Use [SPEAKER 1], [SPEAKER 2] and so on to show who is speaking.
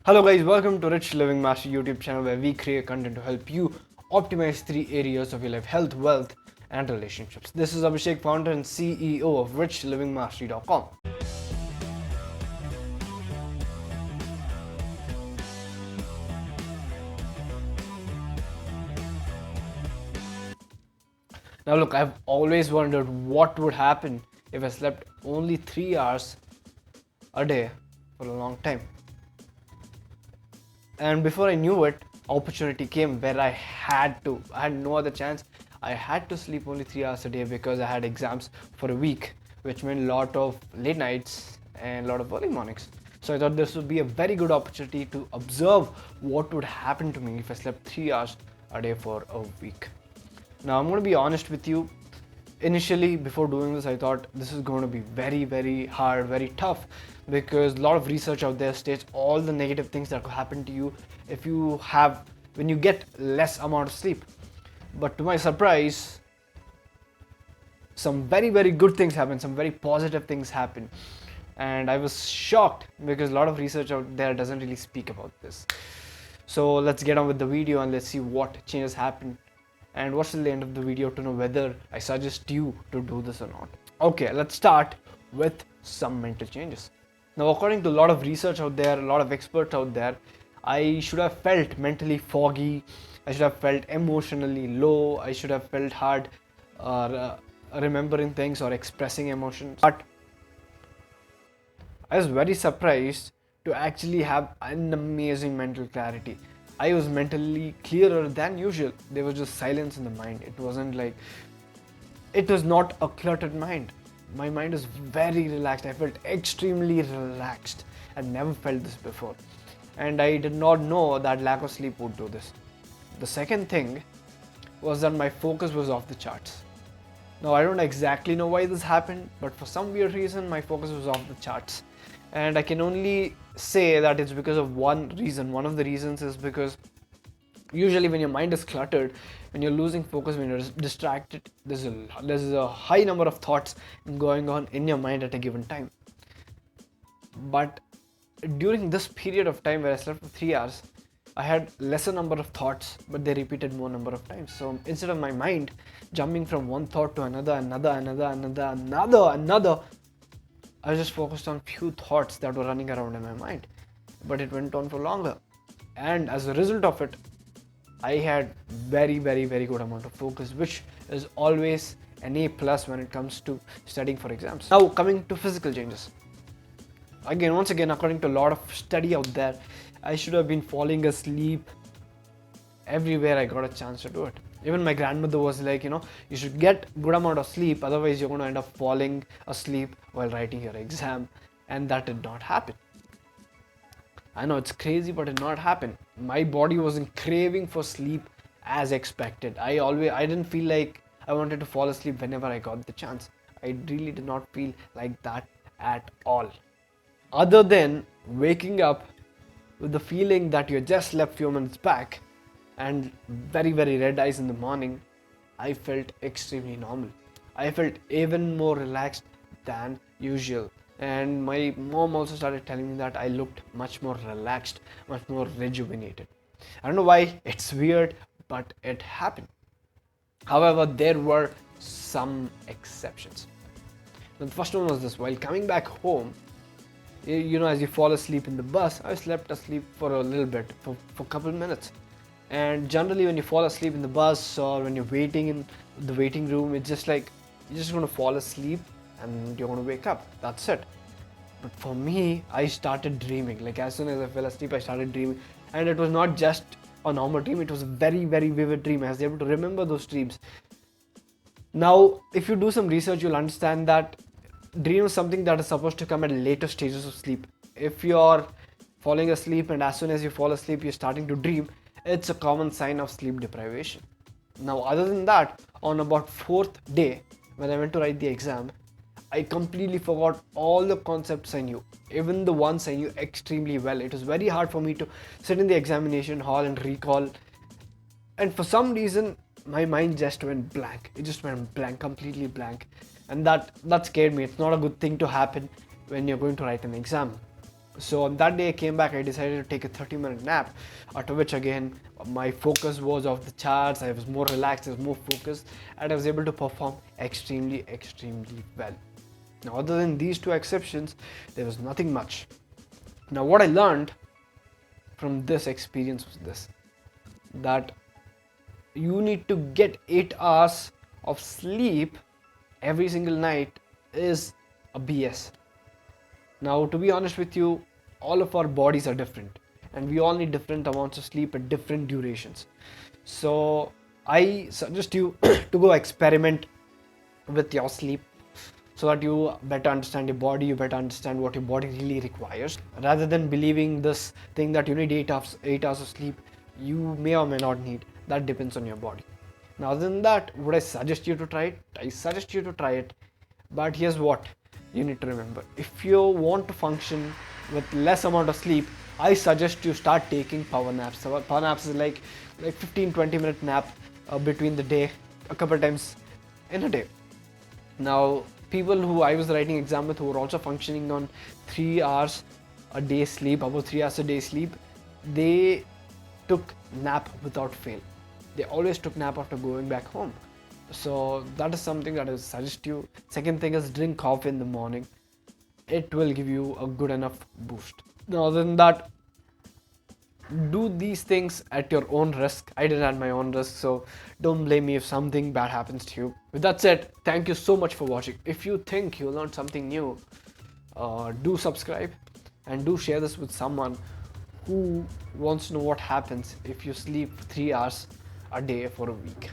[SPEAKER 1] Hello guys, welcome to Rich Living Master YouTube channel where we create content to help you optimize 3 areas of your life: health, wealth and relationships. This is Abhishek, founder and CEO of richlivingmastery.com. Now look, I've always wondered what would happen if I slept only 3 hours a day for a long time. And before I knew it, opportunity came where I had no other chance. I had to sleep only 3 hours a day because I had exams for a week, which meant a lot of late nights and a lot of early mornings. So I thought this would be a very good opportunity to observe what would happen to me if I slept 3 hours a day for a week. Now I'm going to be honest with you. Initially, before doing this, I thought this is going to be very hard, very tough, because a lot of research out there states all the negative things that could happen to you when you get less amount of sleep. But to my surprise, some very good things happen, some very positive things happen, and I was shocked because a lot of research out there doesn't really speak about this. So let's get on with the video and let's see what changes happen, and watch till the end of the video to know whether I suggest you to do this or not. Okay, let's start with some mental changes. Now, according to a lot of research out there, a lot of experts out there, I should have felt mentally foggy, I should have felt emotionally low, I should have felt hard remembering things or expressing emotions. But I was very surprised to actually have an amazing mental clarity. I was mentally clearer than usual. There was just silence in the mind. It was not a cluttered mind. My mind was very relaxed. I felt extremely relaxed. I'd never felt this before. And I did not know that lack of sleep would do this. The second thing was that my focus was off the charts. Now, I don't exactly know why this happened, but for some weird reason, my focus was off the charts. And I can only say that it's because of one reason. One of the reasons is because usually when your mind is cluttered, when you're losing focus, when you're distracted, there's a high number of thoughts going on in your mind at a given time. But during this period of time where I slept for 3 hours, I had lesser number of thoughts, but they repeated more number of times. So instead of my mind jumping from one thought to another, I was just focused on few thoughts that were running around in my mind, but it went on for longer. And as a result of it, I had very good amount of focus, which is always an A plus when it comes to studying for exams. Now coming to physical changes. Once again, according to a lot of study out there, I should have been falling asleep everywhere I got a chance to do it. Even my grandmother was like, you should get good amount of sleep, otherwise you're going to end up falling asleep while writing your exam. And that did not happen. I know it's crazy, but it did not happen. My body wasn't craving for sleep as expected. I didn't feel like I wanted to fall asleep whenever I got the chance. I really did not feel like that at all. Other than waking up with the feeling that you just slept few minutes back and very red eyes in the morning, I felt extremely normal. I felt even more relaxed than usual. And my mom also started telling me that I looked much more relaxed, much more rejuvenated. I don't know why, it's weird, but it happened. However, there were some exceptions. The first one was this: while coming back home, as you fall asleep in the bus, I slept asleep for a little bit, for a couple minutes. And generally when you fall asleep in the bus or when you're waiting in the waiting room, it's just like you're just going to fall asleep and you're going to wake up. That's it. But for me, I started dreaming. Like as soon as I fell asleep, I started dreaming. And it was not just a normal dream, it was a very vivid dream. I was able to remember those dreams. Now, if you do some research, you'll understand that dream is something that is supposed to come at later stages of sleep. If you're falling asleep and as soon as you fall asleep, you're starting to dream, it's a common sign of sleep deprivation. Now, other than that, on about 4th day, when I went to write the exam, I completely forgot all the concepts I knew, even the ones I knew extremely well. It was very hard for me to sit in the examination hall and recall. And for some reason, my mind just went blank. It just went blank, completely blank. And that scared me. It's not a good thing to happen when you're going to write an exam. So on that day I came back, I decided to take a 30-minute nap, after which again my focus was off the charts, I was more relaxed, I was more focused, and I was able to perform extremely well. Now other than these two exceptions, there was nothing much. Now what I learned from this experience was this, that you need to get 8 hours of sleep every single night is a BS. Now, to be honest with you, all of our bodies are different and we all need different amounts of sleep at different durations. So, I suggest you to go experiment with your sleep so that you better understand your body, you better understand what your body really requires, rather than believing this thing that you need 8 hours of sleep. You may or may not need. That depends on your body. Now, other than that, would I suggest you to try it? I suggest you to try it. But here's what you need to remember. If you want to function with less amount of sleep, I suggest you start taking power naps. So power naps is like 15-20 minute nap between the day, a couple times in a day. Now, people who I was writing exam with who were also functioning on 3 hours a day sleep, about 3 hours a day sleep, they took nap without fail. They always took nap after going back home. So that is something that I would suggest you. Second thing is drink coffee in the morning. It will give you a good enough boost. Now, other than that, do these things at your own risk. I did at my own risk, so don't blame me if something bad happens to you. With that said, thank you so much for watching. If you think you learned something new, do subscribe and do share this with someone who wants to know what happens if you sleep 3 hours a day for a week.